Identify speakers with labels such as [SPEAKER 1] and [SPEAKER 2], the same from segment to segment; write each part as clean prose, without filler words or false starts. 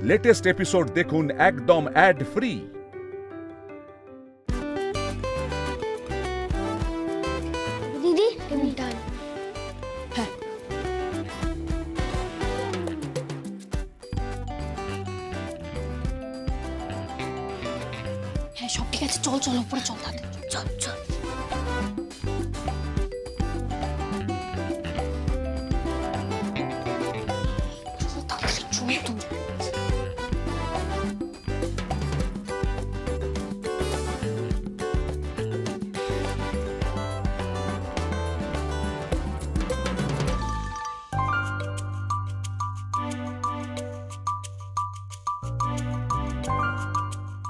[SPEAKER 1] Latest episode দেখুন একদম add free.
[SPEAKER 2] দিদি টেবিলটা
[SPEAKER 3] হ্যাঁ হ্যাঁ সব ঠিক আছে, চল চল উপরে চল, তাতে চল চল।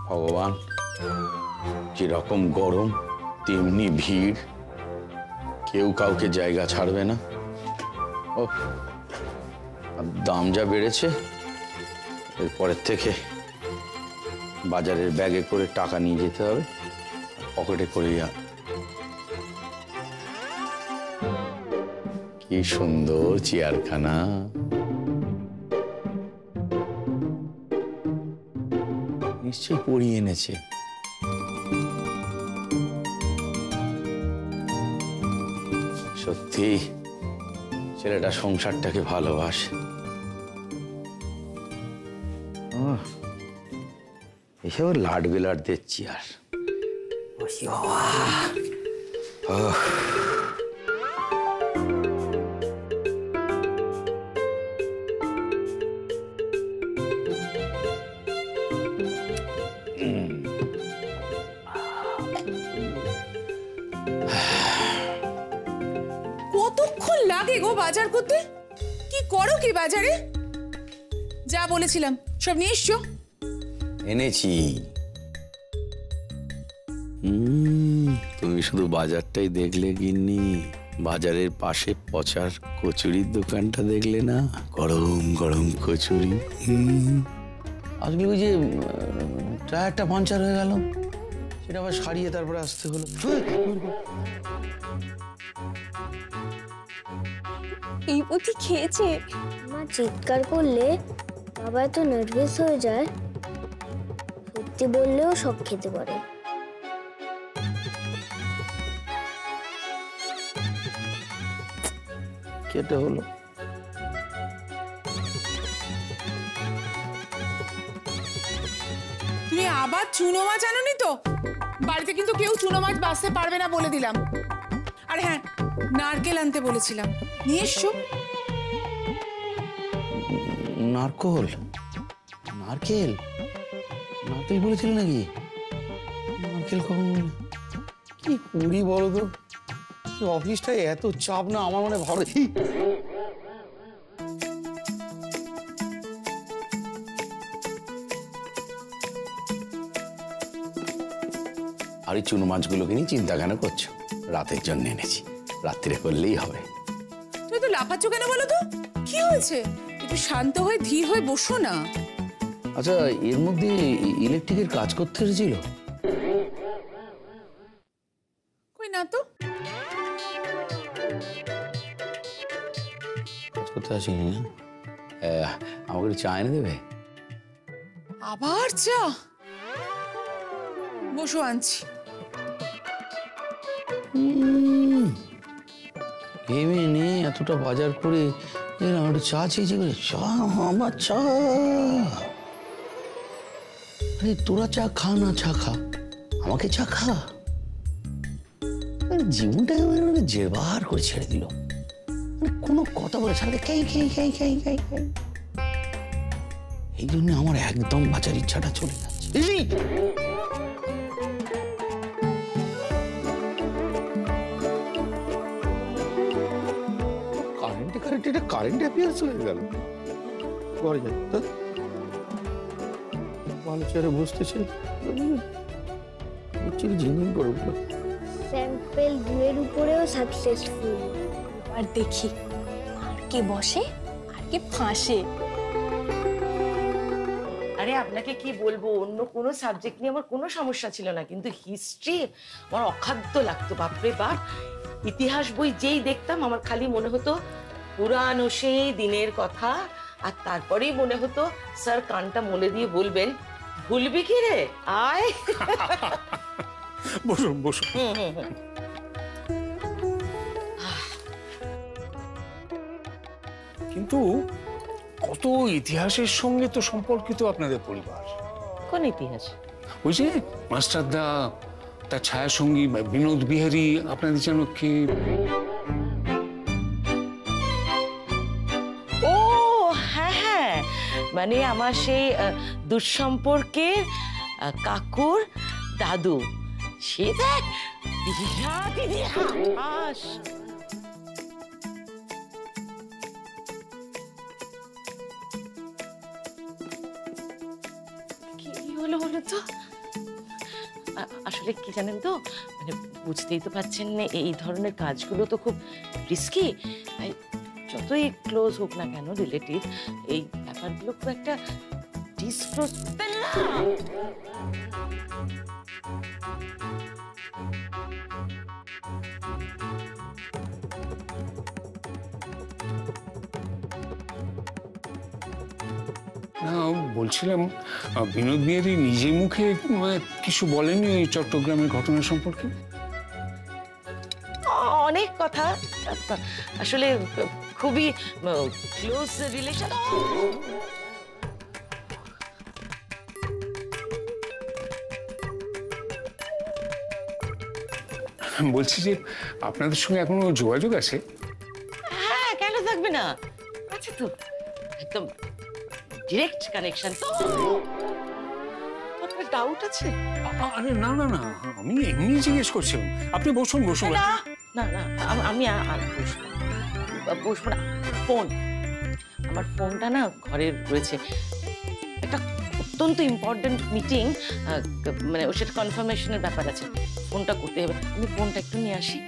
[SPEAKER 4] ভগবান, যেরকম গরম তেমনি ভিড়, কেউ কাউকে জায়গা ছাড়বে না। ও দাম যা বেড়েছে, এরপরের থেকে বাজারের ব্যাগে করে টাকা নিয়ে যেতে হবে, পকেটে করে। কি সুন্দর চেয়ারখানা, নিশ্চয়ই পরিয়ে এনেছে। সত্যি ছেলেটা সংসারটাকে ভালোবাসে। এসব লাড বিলাট দিচ্ছি আর বসি বাবা।
[SPEAKER 5] কতক্ষণ লাগে গো বাজার করতে? কি করো কি বাজারে? যা বলেছিলাম সব নিয়ে এসছো?
[SPEAKER 4] এনেছি। তুমি শুধু বাজারটাই দেখলে গিন্নি, বাজারের পাশে পচার কচুরির দোকানটা দেখলে না? গরম গরম কচুরি। আজকে ওই যে টায়ারটা পাঞ্চার হয়ে গেল, সেটা আবার সারিয়ে তারপরে আসতে হলো।
[SPEAKER 3] এই বুদ্ধি খেয়েছে।
[SPEAKER 2] মা চিৎকার করলে বাবা এত নার্ভাস হয়ে যায়, সত্যি বললেও সব খেতে পারে।
[SPEAKER 4] কেটে হলো।
[SPEAKER 5] তুমি আবার চুনো মাছ আনোনি তো? বাড়িতে কিন্তু কেউ চুনো মাছ বাঁচতে পারবে না বলে দিলাম। আর হ্যাঁ, নারকেল আনতে বলেছিলাম, নিয়ে এসছো?
[SPEAKER 4] নারকেল নারকেল নারকেল বলেছিল নাকি? নারকেল কখন বলে? কি করি বলো তো, অফিসটায় এত চাপ না, আমার মনে ভালো। আর এই চুনো মাছগুলোকে নিয়ে চিন্তা কেন করছো? রাতের জন্য এনেছি, রাত্রিরে করলেই হবে।
[SPEAKER 5] তুমি তো লাফাচ্ছ কেন বলো তো? কি হয়েছে? একটু শান্ত হয়ে ধীর হয়ে বসো না।
[SPEAKER 4] আচ্ছা, এর মধ্যে ইলেকট্রিকের কাজ করতে এসেছিল?
[SPEAKER 5] কই না তো।
[SPEAKER 4] কাজ করতে আসেনি না? আমাকে একটু চা এনে দেবে?
[SPEAKER 5] আবার চা? বসো, আনছি।
[SPEAKER 4] এমনি এতটা বাজার করে একটু চা চেয়েছি করে। চা? আমার চা? আরে তোরা চা খা না, চা খা, আমাকে চা খা। জীবনটাকে জেরবার করে ছেড়ে দিল, কোনো কথা বলে ছাড়তে খাই খাই খাই খাই খাই খাই। এই জন্য আমার একদম বাঁচার ইচ্ছাটা চলে যাচ্ছে। কারেন্ট অ্যাপিয়ার্স হয়ে গেল। ঘরে যাই, ভালো চেয়ারে বসতেছে, ঝিমঝিম করে উঠলো।
[SPEAKER 2] স্যাম্পেল 2 এর উপরেও সাকসেসফুল।
[SPEAKER 3] আর দেখি আর কে বসে আর কে ফাঁসে।
[SPEAKER 6] আরে আপনাকে কি বলবো, অন্য কোনো সাবজেক্ট নিয়ে আমার কোনো সমস্যা ছিল না, কিন্তু হিস্ট্রি আমার অখাদ্য লাগতো। বাপরে বাপ, ইতিহাস বই যেই দেখতাম আমার খালি মনে হতো পুরানো সেই দিনের কথা, আর তারপরেই মনে হতো স্যার কানটা মলে দিয়ে বলবেন, ভুলবি কি রে, আয়।
[SPEAKER 7] বসুন বসুন। কিন্তু কত ইতিহাসের সঙ্গে তো সম্পর্কিত আপনাদের পরিবার।
[SPEAKER 6] কোন ইতিহাস?
[SPEAKER 7] ওই যে মাস্টারদা, তার ছায়াসঙ্গী বিনোদ বিহারী আপনাদের যেন কে?
[SPEAKER 6] ও হ্যাঁ হ্যাঁ, মানে আমার সেই দুঃসম্পর্কের কাকুর দাদু। সে দেখ বিরাট ইতিহাস। কি হলো বলো তো? আসলে কি জানেন তো, মানে বুঝতেই তো পারছেন না, এই ধরনের কাজগুলো তো খুব রিস্কি। যতই ক্লোজ হোক না কেন রিলেটিভ, এই ব্যাপারগুলো খুব একটা ডিসক্লোজ।
[SPEAKER 7] না, বলছিলাম বিনোদ বিহারী নিজে মুখে কিছু বলেনি ওই চট্টগ্রামের ঘটনা সম্পর্কে?
[SPEAKER 6] অনেক কথা, আসলে খুবই ক্লোজ রিলেশন।
[SPEAKER 7] বলছি যে আপনাদের সঙ্গে এখনো যোগাযোগ আছে?
[SPEAKER 6] হ্যাঁ, কেন থাকবে না, আছে তো, একদম ডিরেক্ট কানেকশন। তো আপনার ডাউট আছে?
[SPEAKER 7] আরে না না না, আমি এমনি জিজ্ঞেস করছিলাম। আপনি বসুন বসুন।
[SPEAKER 6] না না না, আমি আর বসবো না। ফোন, আমার ফোনটা না ঘরে রয়েছে, একটা অত্যন্ত ইম্পর্টেন্ট মিটিং, মানে ওর সাথে কনফার্মেশনের ব্যাপার আছে, ফোনটা করতে হবে। আমি ফোনটা একটু নিয়ে আসি।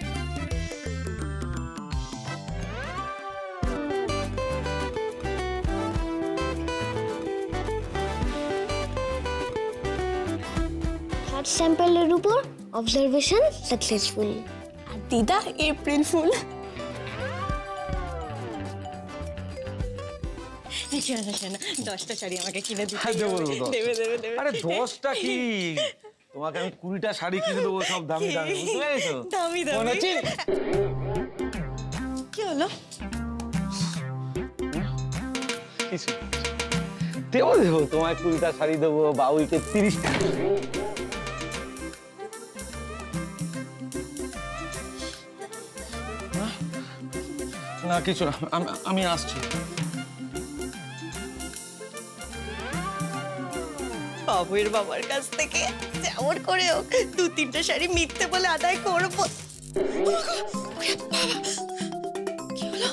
[SPEAKER 2] থার্ড স্যাম্পলের উপর অবজারভেশন সাকসেসফুল।
[SPEAKER 3] আর দিদা এপ্রিল ফুল। শোনা 10টা শাড়ি আমাকে কিনে দিতে দেবে।
[SPEAKER 8] আরে 10টা কি, তোমাকে আমি 20টা শাড়ি কিনে দেবো, সব দামি দামি, বুঝতে পেরেছো?
[SPEAKER 3] দামি দামি। কি হলো?
[SPEAKER 8] কিছু দেবো দেবো, তোমায় 20টা শাড়ি দেবো, বাউইকে 30টা। না কিছু না, আমি আসছি।
[SPEAKER 3] বাবুর বাবার কাছ থেকে যেমন করে হোক 2-3টা শাড়ি মিথ্যে বলে আদায় করবো। কি হলো?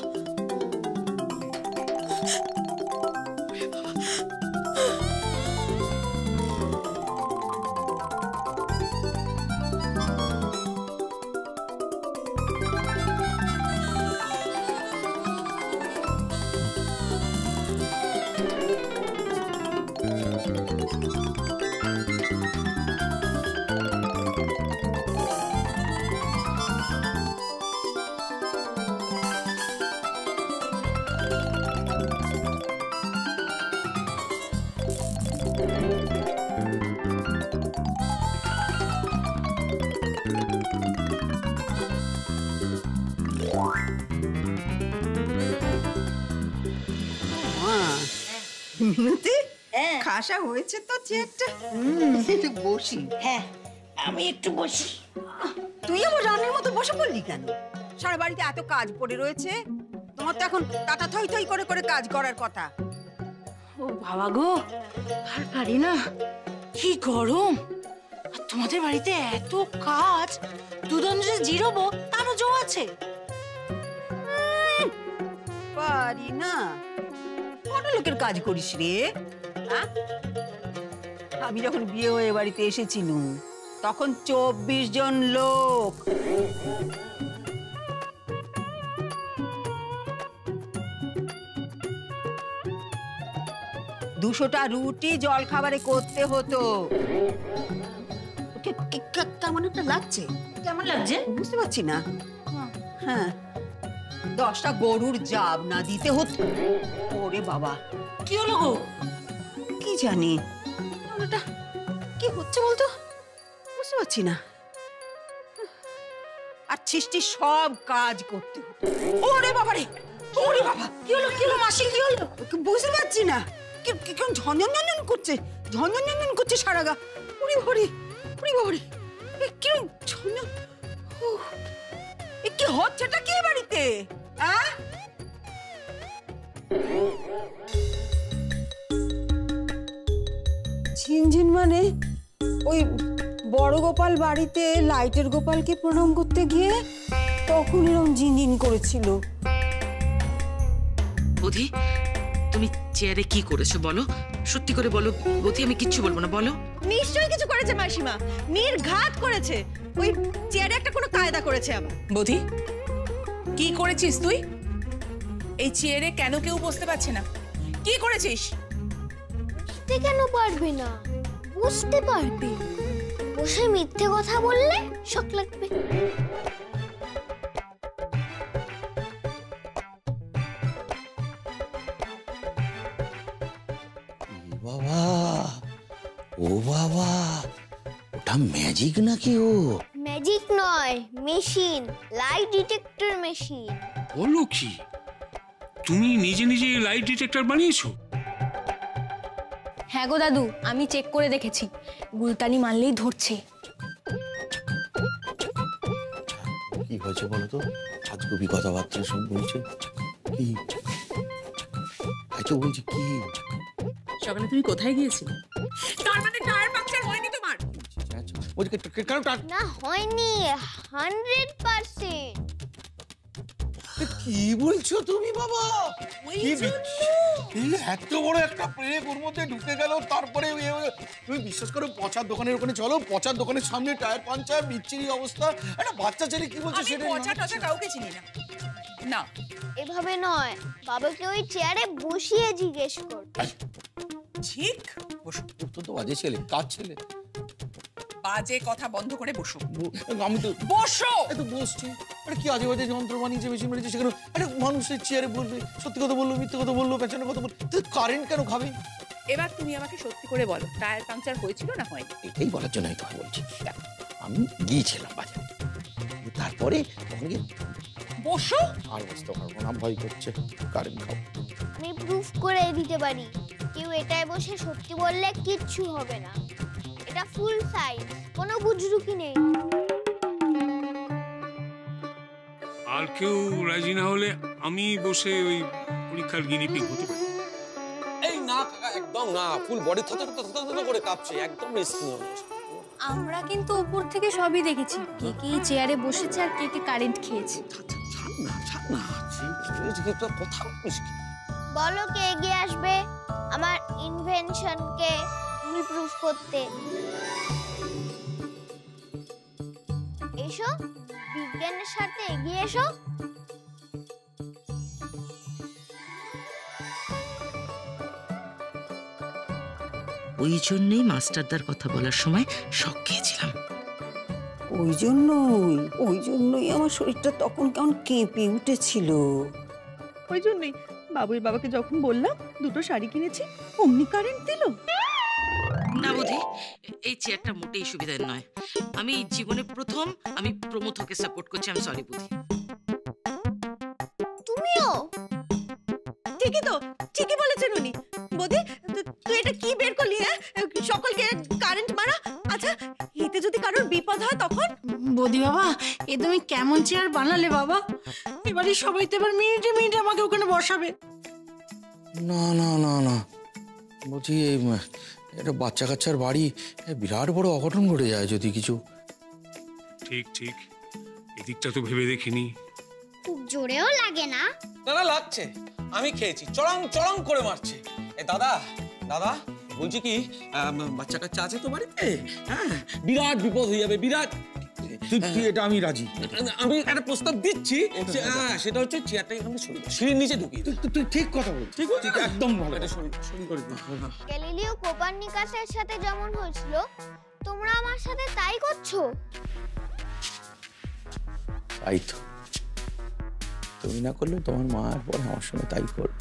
[SPEAKER 9] মিনতি, খাসা হয়েছে তো চেয়ারটা। একটু বসি।
[SPEAKER 3] হ্যাঁ, আমি একটু বসি।
[SPEAKER 9] তুই আমার রানীর মতো বসে পড়লি কেন? সারা বাড়িতে এত কাজ পড়ে রয়েছে, তোমার তো এখন টাটা থই থই করে করে কাজ করার কথা।
[SPEAKER 5] ও বাবা গো, আর পারি না, কি গরম। আর তোমাদের বাড়িতে এত কাজ, দুজন যে জিরোবো তারও জো আছে।
[SPEAKER 9] পারি না, কত লোকের কাজ করিস রে? হ্যাঁ, আমি যখন বিয়ে হয়ে বাড়িতে এসেছিলুম তখন 24 জন লোক। দুশোটা রুটি জল খাবারে করতে হতো। কেমন একটা লাগছে?
[SPEAKER 3] কেমন লাগছে
[SPEAKER 9] বুঝতে পারছি না। হ্যাঁ, 10টা গরুর জাব না দিতে হতো। ওরে বাবা,
[SPEAKER 5] কি হলো গো?
[SPEAKER 9] কি জানি ওটা কি হচ্ছে বলতো, বুঝতে পারছি না। আর সৃষ্টি সব কাজ করতে হতো। ওরে বাবা রে, ওরে বাবা,
[SPEAKER 5] কি হলো মাসি, কি হলো?
[SPEAKER 9] বুঝতে পারছি না, কেমন ঝনঝন ঝনঝন করছে, ঝনঝন ঝনঝন করছে সারা গা। ওরে বাবারে, ওরে বাবারে, কিরম ঝনঝন, কি হচ্ছেটা কি বাড়িতে? ঝিনঝিন মানে ওই বড় গোপাল বাড়িতে লাইটের গোপালকে প্রণাম করতে গিয়ে তখন এরকম ঝিনঝিন করেছিল।
[SPEAKER 5] বৌদি, তুমি চেয়ারে কি করেছো বলো, সত্যি করে বলো বৌদি, আমি কিচ্ছু বলবো না, বলো।
[SPEAKER 3] নিশ্চয়ই কিছু করেছে মাসিমা, নির্ঘাত করেছে। ওই চেয়ারে একটা কোনো কায়দা করেছে আবার।
[SPEAKER 10] বৌদি, কি করেছিস তুই? এই চেয়ারে কেন কেউ বসতে পারছে না? কি করেছিস?
[SPEAKER 2] বুঝতে কেন পারবে না, বুঝতে পারবে। বসে মিথ্যে কথা বললে শক লাগবে।
[SPEAKER 4] বাবা, ও বাবা, ওটা ম্যাজিক নাকি? ও
[SPEAKER 2] ম্যাজিক নয়, মেশিন, লাই ডিটেক্টর মেশিন।
[SPEAKER 7] বলো কি, তুমি নিজে নিজে লাইট ডিটেক্টর বানিয়েছো?
[SPEAKER 11] হ্যাঁ গো দাদু, আমি চেক করে দেখেছি, গুলতানি মারলেই ধরছে।
[SPEAKER 4] কি হয়েছে বলো তো? আজগুবি কথাবার্তা সব বলছে। কি আচ্ছা বলছি কি?
[SPEAKER 10] সকালে তুমি কোথায় গিয়েছিলে? তার মানে টায়ার পাংচার হয়নি তোমার?
[SPEAKER 2] না হয়নি, 100%।
[SPEAKER 4] কি বলছো তুমি বাবা?
[SPEAKER 12] এত বড় একটা প্রেক ওর মধ্যে ঢুকে গেল, তারপরে তুমি বিশ্বাস করো, পচার দোকানের ওখানে চলো, পচার দোকানের সামনে টায়ার পাঞ্চার, বিচ্ছিরি অবস্থা। একটা বাচ্চা ছেলে কি বলছে সেটা
[SPEAKER 10] পচা টচা কাউকে চিনি না। না,
[SPEAKER 2] এভাবে নয়, বাবাকে ওই চেয়ারে বসিয়ে জিজ্ঞেস কর।
[SPEAKER 10] ঠিক বসো।
[SPEAKER 4] তো বাজে ছেলে, কাজ ছেলে।
[SPEAKER 10] বাজে কথা বন্ধ করে বসো।
[SPEAKER 12] আমি তো
[SPEAKER 10] বসো।
[SPEAKER 12] তো বসছি। আরে কি আজে বাজে যন্ত্র বানিয়েছে, মেশিন বানিয়েছে, সেখানে আরে মানুষের চেয়ারে বলবে, সত্যি কথা বললো, মিথ্যে কথা বললো, পেছনের কথা বললো, কারেন্ট কেন খাবে?
[SPEAKER 10] এবার তুমি আমাকে সত্যি করে বলো, টায়ার পাংচার হয়েছিল না হয়নি?
[SPEAKER 4] এটাই বলার জন্য আমি তোমাকে বলছি। আমি গিয়েছিলাম বাজারে, তারপরে
[SPEAKER 10] বসো।
[SPEAKER 12] আর বসতে পারবো না, ভয় করছে, কারেন্ট খাও।
[SPEAKER 2] আমি প্রুফ করে দিতে পারি, কেউ এটায় বসে সত্যি বললে কিচ্ছু হবে না। এটা ফুল সাইজ, কোনো বুজরুকি নেই।
[SPEAKER 7] আর কেউ রাজি না হলে আমি বসে ওই পরীক্ষার গিনিপিগ হতে পারি।
[SPEAKER 8] এই না কাকা, একদম না, ফুল বডি থত করে কাঁপছে, একদম রিস্ক নিও না।
[SPEAKER 11] আমরা কিন্তু উপর থেকে সবই দেখেছি, কে কে চেয়ারে বসেছে আর কে কে কারেন্ট খেয়েছে।
[SPEAKER 8] কথা
[SPEAKER 2] বলো কে এগিয়ে আসবে আমার ইনভেনশনকে ফুল প্রুফ করতে। এসো, বিজ্ঞানের সাথে এগিয়ে এসো।
[SPEAKER 5] ওই জন্যই মাস্টারদার কথা বলার সময় শক খেয়েছিলাম।
[SPEAKER 9] ওই জন্যই আমার শরীরটা তখন কেমন কেঁপে উঠেছিল।
[SPEAKER 3] ওই জন্যই বাবুর বাবাকে যখন বললাম দুটো শাড়ি কিনেছি, অমনি কারেন্ট দিল।
[SPEAKER 5] না বোধি, এই চেয়ারটা মোটেই সুবিধার নয়। আমি জীবনে প্রথম আমি প্রমথকে সাপোর্ট করছি। আমি সরি বুধি।
[SPEAKER 2] তুমিও
[SPEAKER 3] ঠিকই বলেছেন উনি। বৌদি, তুই এটা কি বের করলি? সকলকে কারেন্ট মারা। আচ্ছা, এতে যদি কারোর বিপদ হয় তখন?
[SPEAKER 5] বৌদি বাবা, এ তুমি কেমন চেয়ার বানালে বাবা? এবারে সবাই তো এবার মিনিটে মিনিটে আমাকে ওখানে বসাবে।
[SPEAKER 4] না না না না, বলছি এটা বাচ্চা কাচ্চার বাড়ি, বিরাট বড় অঘটন ঘটে যায় যদি কিছু।
[SPEAKER 7] ঠিক ঠিক, এদিকটা তো ভেবে দেখিনি।
[SPEAKER 2] খুব জোরেও লাগে না।
[SPEAKER 8] না লাগছে, আমি খেয়েছি, চড়ং চড়ং করে মারছে। এ দাদা দাদা, বলছি কি, বাচ্চা কাচ্চা আছে তো বাড়িতে? হ্যাঁ, বিরাট বিপদ হয়ে যাবে, বিরাট।
[SPEAKER 12] এটা আমি রাজি।
[SPEAKER 8] আমি একটা প্রস্তাব দিচ্ছি, সেটা হচ্ছে চেয়ারটা এখানে সিঁড়ির নিচে ঢুকিয়ে।
[SPEAKER 12] তুই ঠিক কথা বলছিস,
[SPEAKER 8] ঠিক আছে,
[SPEAKER 12] একদম ভালো।
[SPEAKER 2] গ্যালিলিও কোপার্নিকাসের সাথে যেমন হয়েছিল, তোমরা আমার সাথে তাই করছো।
[SPEAKER 4] তাই তো, তুমি না করলেও তোমার মা আর পরে আমার সঙ্গে তাই করবে।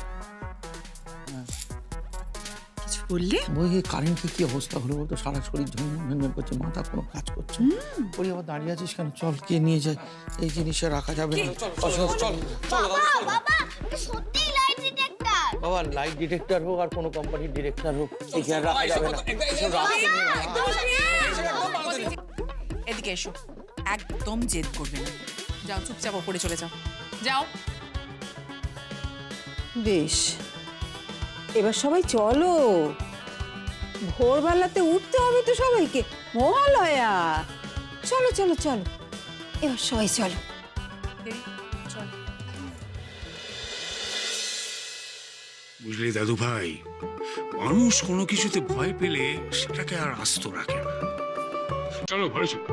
[SPEAKER 10] বললে?
[SPEAKER 4] ওই কারেন্টের কি অবস্থা হলো বলতো, সারা শরীর ঝনঝন করছে, মাথা কোনো কাজ করছে না। বলি আবার দাঁড়িয়ে আছিস কেন, চল কে নিয়ে যায়, এই জিনিসটা রাখা যাবে না।
[SPEAKER 2] সত্যি লাইট ডিটেক্টর।
[SPEAKER 4] বাবা লাইট ডিটেক্টর হোক আর কোনো কোম্পানির ডিরেক্টর হোক, এখানে রাখা যাবে না।
[SPEAKER 10] এদিকে এসো, একদম জেদ করবে না। যাও চুপচাপ ওপরে চলে যাও, যাও।
[SPEAKER 9] বেশ, এবার সবাই চলো, ভোরবেলাতে উঠতে হবে তো সবাইকে, মহালয়া। চলো চলো চলো, এবার সবাই চলো।
[SPEAKER 7] বুঝলি দাদু ভাই, মানুষ কোনো কিছুতে ভয় পেলে সেটাকে আর আস্ত রাখে না। চলো ঘরে চলো।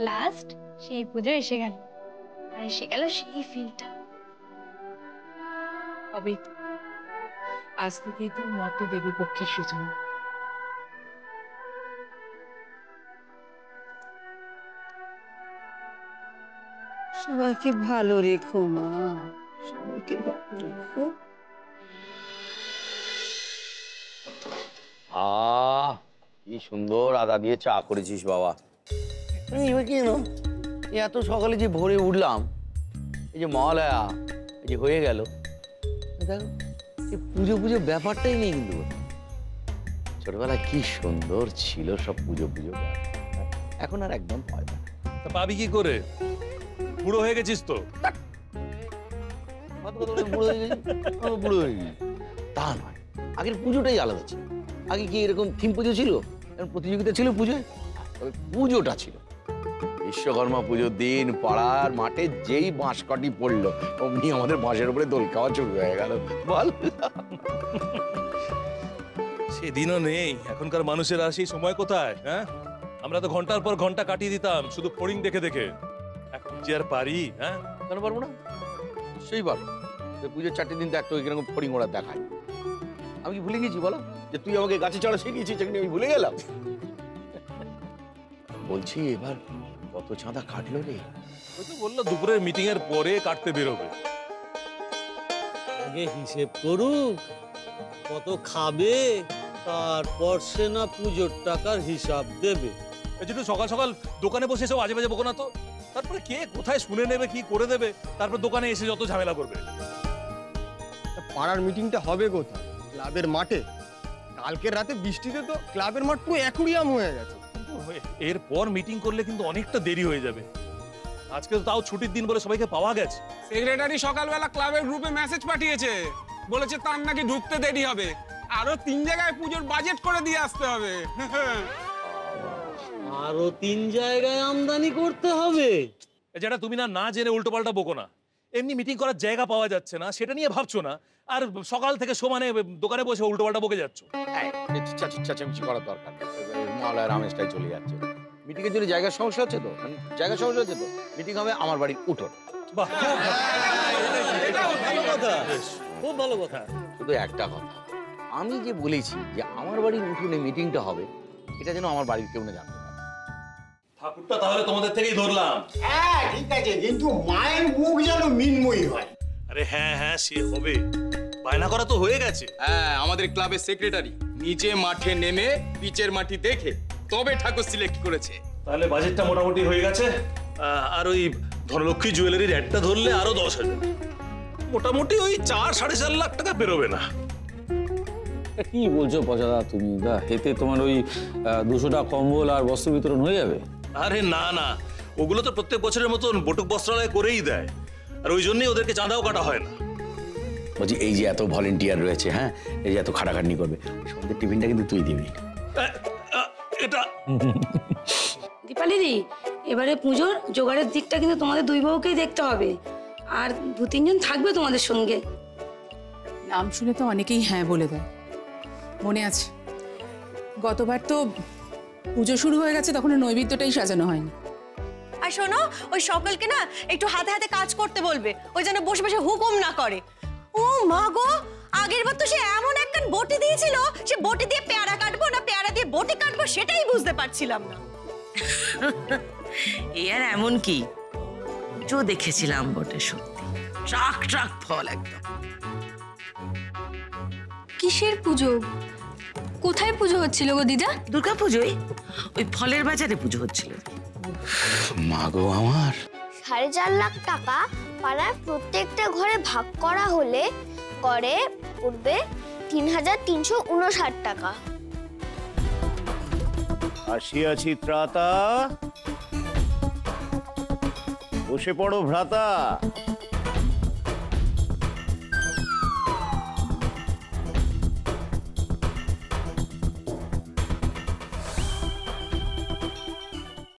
[SPEAKER 11] লাস্ট সেই পুজো এসে গেল, আর এসে গেল সেই ফিলটা।
[SPEAKER 10] তবে আজ থেকে তোর মতো দেবী পক্ষের সূচনা।
[SPEAKER 9] সবাইকে ভালো রেখো মা, সবাইকে ভালো রেখো।
[SPEAKER 4] কি সুন্দর আদা দিয়ে চা করেছিস বাবা। এবার কি জানো, এত সকালে যে ভোরে উঠলাম, এই যে মহালয়া এই যে হয়ে গেল, দেখো এই পুজো পুজো ব্যাপারটাই নেই কিন্তু। ছোটবেলায় কি সুন্দর ছিল সব পুজো পুজো, এখন আর একদম পায় না।
[SPEAKER 13] পাবি কি করে, বুড়ো হয়ে গেছিস তো।
[SPEAKER 4] বুড়ো হয়ে গেছি তা নয়, আগের পুজোটাই আলাদা ছিল। আগে কি এরকম থিম পুজো ছিল, প্রতিযোগিতা ছিল পুজোয়, তবে পুজোটা ছিল। বিশ্বকর্মা পুজোর দিন পাড়ার মাঠে যেই বাঁশকাঠি পড়লো, অমনি আমাদের বাঁশের উপরে দোল খাওয়া শুরু হয়ে গেল। বল,
[SPEAKER 13] সেদিনও নেই, এখনকার মানুষের আর সেই সময় কোথায়? হ্যাঁ, আমরা তো ঘন্টার পর ঘন্টা কাটিয়ে দিতাম শুধু ফড়িং দেখে দেখে। এখন যে আর পারি? হ্যাঁ,
[SPEAKER 4] কেন পারবো না, সেই পারবো। পুজোর 4টে দিন দেখতো এরকম ফড়িং ওরা দেখায়। আমি কি ভুলে গেছি বলো, যে তুই আমাকে গাছে চড়া শিখিয়েছিস, আমি ভুলে গেলাম। বলছি এবার কত চাঁদা কাটলো রে?
[SPEAKER 13] ওই তো বললো দুপুরের মিটিং এর পরে কাটতে বেরোবে।
[SPEAKER 14] আগে হিসেব করুক কত খাবে, তারপর সে না পুজোর টাকার হিসাব দেবে।
[SPEAKER 13] যেহেতু সকাল সকাল দোকানে বসে এসব আজে বাজে বকো না তো। তারপরে কে কোথায় শুনে নেবে, কি করে দেবে, তারপর দোকানে এসে যত ঝামেলা করবে।
[SPEAKER 15] পাড়ার মিটিংটা হবে কোথায়? ক্লাবের মাঠে। কালকের রাতে বৃষ্টিতে তো ক্লাবের মাঠ পুরো অ্যাকুরিয়াম হয়ে গেছে।
[SPEAKER 13] এরপর মিটিং করলে কিন্তু অনেকটা দেরি হয়ে যাবে। আজকে তো তাও ছুটির দিন বলে সবাইকে পাওয়া গেছে।
[SPEAKER 16] সেক্রেটারি সকালবেলা ক্লাবের গ্রুপে মেসেজ পাঠিয়েছে, বলেছে তার নাকি ঢুকতে দেরি হবে, আরো 3 জায়গায় পুজোর বাজেট করে দিয়ে আসতে হবে।
[SPEAKER 14] আরো 3 জায়গায় আমদানি করতে হবে।
[SPEAKER 13] যেটা তুমি না জেনে উল্টো পাল্টা বকো না। এমনি মিটিং করার জায়গা পাওয়া যাচ্ছে না, সেটা নিয়ে ভাবছো না, আর সকাল থেকে সমানে দোকানে বসে উল্টো পাল্টা বকে যাচ্ছ।
[SPEAKER 4] চেঁচামেচি করার দরকার নেই, মহালয়ার আমেজটাই চলে যাচ্ছে। মিটিং এর জন্য জায়গার সমস্যা হচ্ছে তো, জায়গা সমস্যা হচ্ছে তো, মিটিং হবে আমার বাড়ির উঠোন।
[SPEAKER 14] খুব ভালো কথা।
[SPEAKER 4] শুধু একটা কথা, আমি যে বলেছি যে আমার বাড়ির উঠোনে মিটিংটা হবে, এটা যেন আমার বাড়ির কেউ না জানতে পারে।
[SPEAKER 13] ঠাকুরটা তাহলে তোমাদের থেকেই ধরলাম।
[SPEAKER 17] হ্যাঁ ঠিক আছে, কিন্তু মায়ের মুখ যেন মিনময়ী হয়।
[SPEAKER 13] আরে হ্যাঁ হ্যাঁ, সে হবে, বায়না করা তো হয়ে গেছে।
[SPEAKER 16] হ্যাঁ, আমাদের ক্লাবের সেক্রেটারি নিজে মাঠে নেমে পিচের মাটি দেখে তবে ঠাকুর সিলেক্ট করেছে।
[SPEAKER 13] তাহলে বাজেটটা মোটামুটি হয়ে গেছে। আর ওই ধনলক্ষ্মী জুয়েলারির অ্যাডটা ধরলে আরো 10,000, মোটামুটি ওই 4-4.5 লাখ টাকা বেরোবে না?
[SPEAKER 4] কি বলছো পচাদা তুমি? দা এতে তোমার ওই 200টা কম্বল আর বস্ত্র বিতরণ হয়ে যাবে?
[SPEAKER 13] আরে না না, ওগুলো তো প্রত্যেক বছরের মতন বটুক বস্ত্রালয় করেই দেয়, আর ওই জন্যই ওদেরকে চাঁদাও কাটা হয় না।
[SPEAKER 4] বলছি এই যে এত ভলেন্টিয়ার রয়েছে, হ্যাঁ, এই যে এত খাটাখাটনি করবে, সন্ধ্যের টিফিনটা কিন্তু তুই দিবি।
[SPEAKER 13] এটা
[SPEAKER 5] দীপালি দি, এবারে পুজোর জোগাড়ের দিকটা কিন্তু তোমাদের দুই বউকেই দেখতে হবে, আর 2-3 জন থাকবে তোমাদের সঙ্গে।
[SPEAKER 10] নাম শুনে তো অনেকেই হ্যাঁ বলে দেয়। মনে আছে গতবার তো পুজো শুরু হয়ে গেছে, তখন নৈবেদ্যটাই সাজানো হয়নি।
[SPEAKER 3] আর শোনো, ওই সকলকে না একটু হাতে হাতে কাজ করতে বলবে, ওই যেন বসে বসে হুকুম না করে। ও মা গো, আগের বার তো সে এমন একখান বটি দিয়েছিল, সে বটি দিয়ে পেয়ারা কাটবো না পেয়ারা দিয়ে বটি কাটবো সেটাই বুঝতে পারছিলাম না।
[SPEAKER 6] এ আর এমন কি, পুজো দেখেছিলাম বটে, সত্যি ট্রাক ট্রাক ফল একদম।
[SPEAKER 11] কিসের পুজো? কোথায় পুজো হচ্ছিল গো দিদা?
[SPEAKER 6] দুর্গা পুজোয় ওই ফলের বাজারে পুজো হচ্ছিল।
[SPEAKER 4] মা গো আমার,
[SPEAKER 2] 4.5 লাখ টাকা পাড়ার প্রত্যেকটা ঘরে ভাগ করা হলে করে উঠবে 3,359 টাকা।
[SPEAKER 18] আসিয়াছি ত্রাতা, বসে পড়ো ভ্রাতা।